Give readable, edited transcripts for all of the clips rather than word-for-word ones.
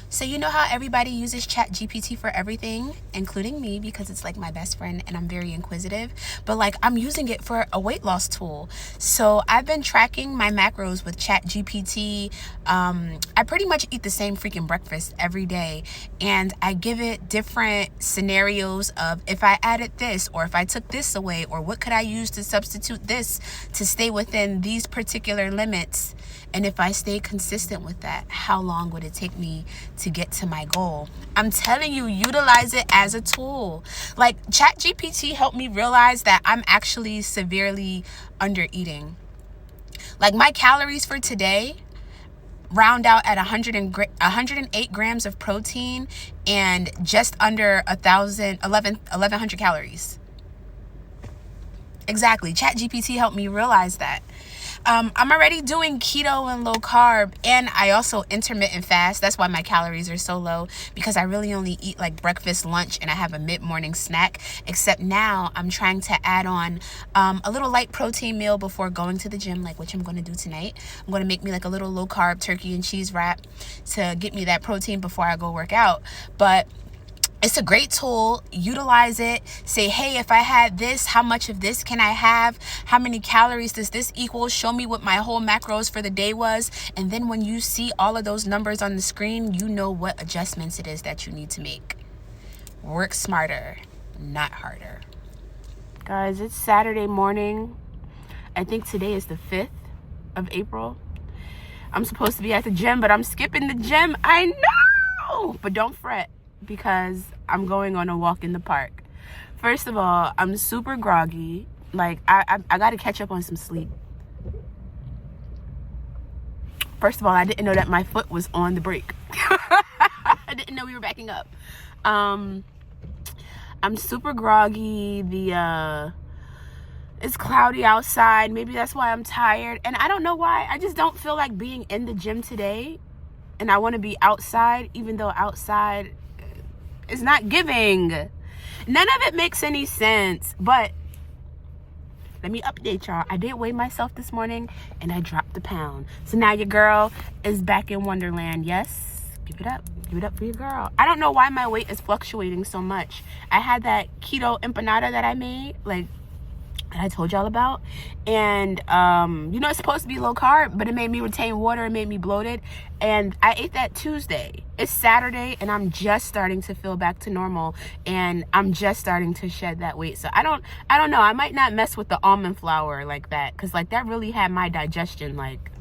So you know how everybody uses ChatGPT for everything, including me, because it's like my best friend and I'm very inquisitive. But like I'm using it for a weight loss tool. So I've been tracking my macros with ChatGPT. I pretty much eat the same freaking breakfast every day, and I give it different scenarios of if I added this or if I took this away or what could I use to substitute this to stay within these particular limits. And if I stay consistent with that, how long would it take me to get to my goal? I'm telling you, utilize it as a tool. Like ChatGPT helped me realize that I'm actually severely under eating. Like my calories for today round out at 108 grams of protein and just under 1,100 calories. Exactly. ChatGPT helped me realize that. I'm already doing keto and low carb, and I also intermittent fast. That's why my calories are so low, because I really only eat like breakfast, lunch, and I have a mid-morning snack. Except now I'm trying to add on a little light protein meal before going to the gym, like which I'm going to do tonight. I'm going to make me like a little low carb turkey and cheese wrap to get me that protein before I go work out. But it's a great tool. Utilize it. Say, hey, if I had this, how much of this can I have? How many calories does this equal? Show me what my whole macros for the day was. And then when you see all of those numbers on the screen, you know what adjustments it is that you need to make. Work smarter, not harder. Guys, it's Saturday morning. I think today is the 5th of April. I'm supposed to be at the gym, but I'm skipping the gym. I know! But don't fret, because I'm going on a walk in the park. First of all, I'm super groggy. Like, I got to catch up on some sleep. First of all, I didn't know that my foot was on the brake. I didn't know we were backing up. I'm super groggy. It's cloudy outside. Maybe that's why I'm tired. And I don't know why. I just don't feel like being in the gym today. And I want to be outside, even though outside is not giving. None of it makes any sense. But let me update y'all. I did weigh myself this morning and I dropped a pound. So now your girl is back in Wonderland. Yes, give it up. Give it up for your girl. I don't know why my weight is fluctuating so much. I had that keto empanada that I made, like that I told y'all about, and it's supposed to be low carb, but it made me retain water. It made me bloated, and I ate that Tuesday. It's Saturday, and I'm just starting to feel back to normal, and I'm just starting to shed that weight. So I don't know. I might not mess with the almond flour like that, because like that really had my digestion like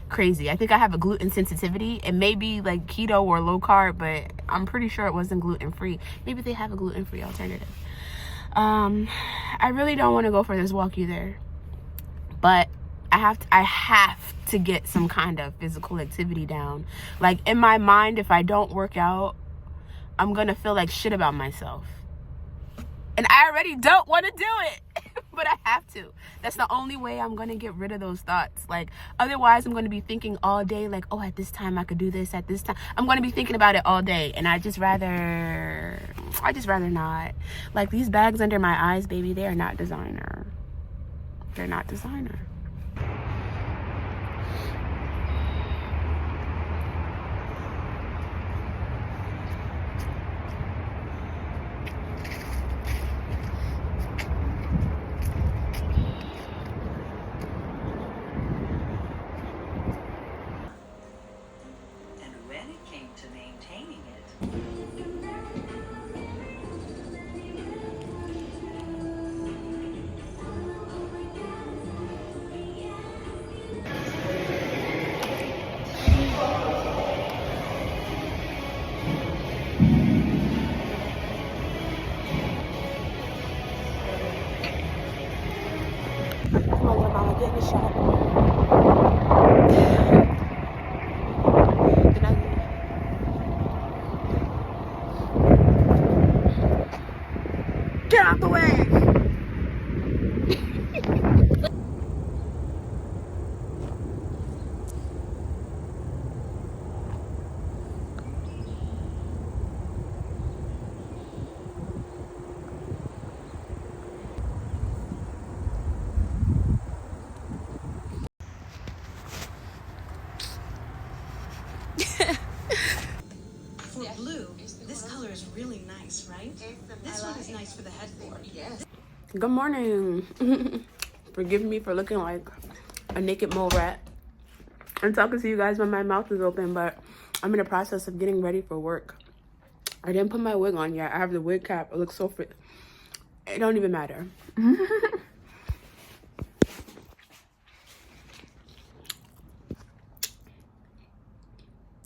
crazy. I think I have a gluten sensitivity. It may be like keto or low carb, but I'm pretty sure it wasn't gluten free. Maybe they have a gluten free alternative. I really don't want to go for this walk either, but I have to get some kind of physical activity down. Like in my mind, if I don't work out, I'm gonna feel like shit about myself, and I already don't want to do it. But I have to. That's the only way I'm gonna get rid of those thoughts. Like otherwise I'm gonna be thinking all day like, oh, at this time I could do this, at this time I'm gonna be thinking about it all day, and I just rather not. Like these bags under my eyes, baby, they are not designer. They're not designer. really nice, right? This one is nice for the headboard. Yes. Good morning. Forgive me for looking like a naked mole rat. I'm talking to you guys when my mouth is open, but I'm in the process of getting ready for work. I didn't put my wig on yet. I have the wig cap. It looks so fit. It don't even matter.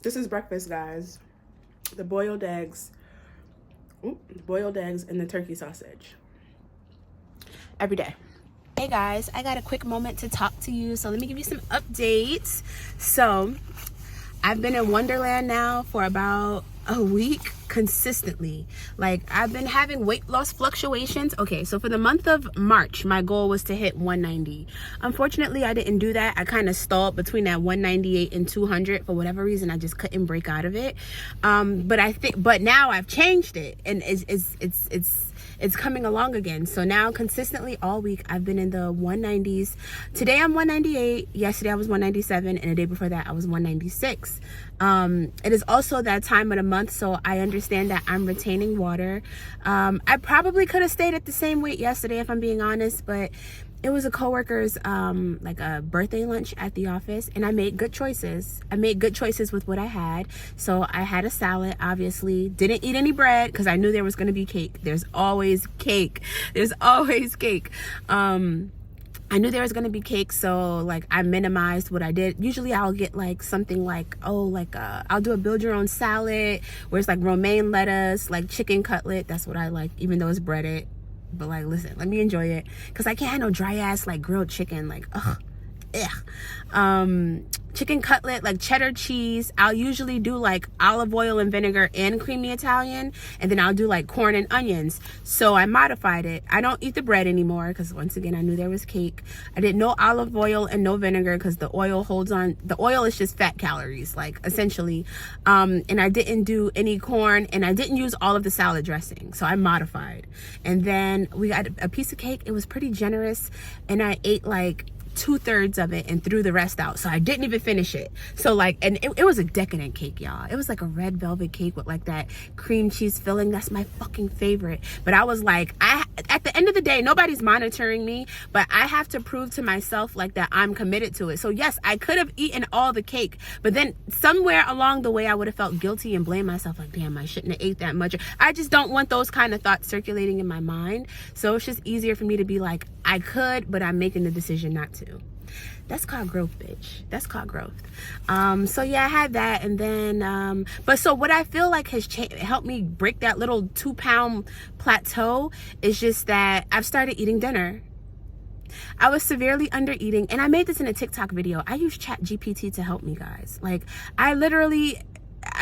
This is breakfast, guys. The boiled eggs. Boiled eggs and the turkey sausage. Every day. Hey guys, I got a quick moment to talk to you, so let me give you some updates. So I've been in Wonderland now for about a week consistently. Like, I've been having weight loss fluctuations. Okay, so for the month of March, my goal was to hit 190. Unfortunately, I didn't do that. I kind of stalled between that 198 and 200 for whatever reason. I just couldn't break out of it. But now I've changed it, and it's coming along again. So now consistently all week I've been in the 190s. Today I'm 198. Yesterday I was 197, and the day before that I was 196. It is also that time of the month, so I understand that I'm retaining water. I probably could have stayed at the same weight yesterday if I'm being honest, but it was a coworker's like a birthday lunch at the office, and I made good choices. I made good choices with what I had. So I had a salad, obviously. Didn't eat any bread because I knew there was going to be cake. There's always cake. There's always cake. I knew there was going to be cake, so like I minimized what I did. Usually I'll get like something like, I'll do a build your own salad where it's like romaine lettuce, like chicken cutlet. That's what I like, even though it's breaded. But like, listen, let me enjoy it, because I can't have no dry ass like grilled chicken. Like, ugh. Chicken cutlet, like cheddar cheese. I'll usually do like olive oil and vinegar and creamy Italian, and then I'll do like corn and onions. So I modified it. I don't eat the bread anymore because once again I knew there was cake. I did no olive oil and no vinegar because the oil holds on. The oil is just fat calories, like essentially. And I didn't do any corn, and I didn't use all of the salad dressing. So I modified. And then we got a piece of cake. It was pretty generous, and I ate like 2/3 of it and threw the rest out. So I didn't even finish it. So like, and it was a decadent cake, y'all. It was like a red velvet cake with like that cream cheese filling. That's my fucking favorite. But I was like, at the end of the day, nobody's monitoring me, but I have to prove to myself like that I'm committed to it. So yes, I could have eaten all the cake, but then somewhere along the way I would have felt guilty and blamed myself like, damn, I shouldn't have ate that much. I just don't want those kind of thoughts circulating in my mind. So it's just easier for me to be like, I could, but I'm making the decision not to. That's called growth, bitch. That's called growth. So yeah, I had that. And then but so what I feel like has helped me break that little 2-pound plateau is just that I've started eating dinner. I was severely under eating, and I made this in a TikTok video. I use ChatGPT to help me, guys. Like, I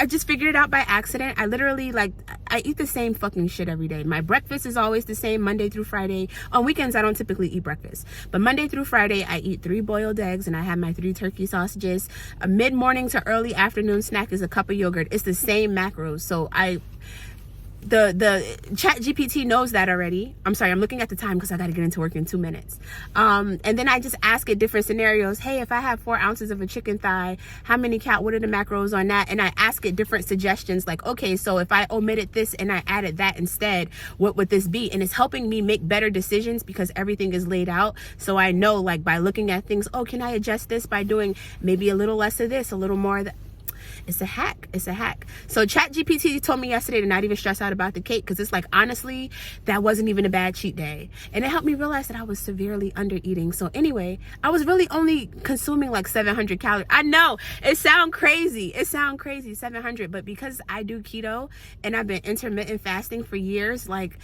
just figured it out by accident. I eat the same fucking shit every day. My breakfast is always the same, Monday through Friday. On weekends, I don't typically eat breakfast. But Monday through Friday, I eat 3 boiled eggs, and I have my 3 turkey sausages. A mid-morning to early afternoon snack is a cup of yogurt. It's the same macros. So the ChatGPT knows that already. I'm sorry, I'm looking at the time because I got to get into work in 2 minutes. And then I just ask it different scenarios. Hey, if I have 4 ounces of a chicken thigh, what are the macros on that? And I ask it different suggestions like, okay, so if I omitted this and I added that instead, what would this be? And it's helping me make better decisions because everything is laid out. So I know, like, by looking at things, oh, can I adjust this by doing maybe a little less of this, a little more of that? It's a hack. It's a hack. So ChatGPT told me yesterday to not even stress out about the cake, because it's like, honestly, that wasn't even a bad cheat day. And it helped me realize that I was severely under eating. So anyway, I was really only consuming like 700 calories. I know it sounds crazy. 700. But because I do keto and I've been intermittent fasting for years, like,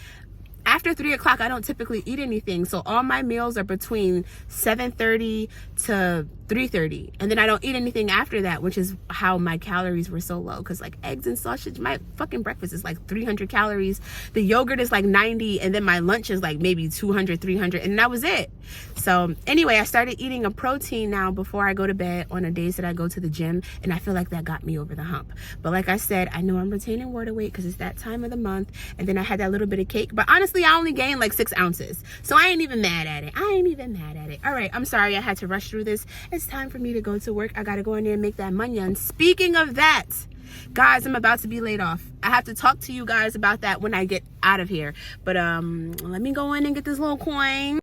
after 3 o'clock, I don't typically eat anything. So all my meals are between 7:30 to 3:30. And then I don't eat anything after that, which is how my calories were so low. Because like eggs and sausage, my fucking breakfast is like 300 calories. The yogurt is like 90. And then my lunch is like maybe 200, 300. And that was it. So anyway, I started eating a protein now before I go to bed on the days that I go to the gym. And I feel like that got me over the hump. But like I said, I know I'm retaining water weight because it's that time of the month. And then I had that little bit of cake. But honestly, I only gained like 6 ounces. So I ain't even mad at it. All right, I'm sorry I had to rush through this. It's time for me to go to work. I gotta go in there and make that money. Speaking of that, Guys, I'm about to be laid off. I have to talk to you guys about that when I get out of here. But let me go in and get this little coin.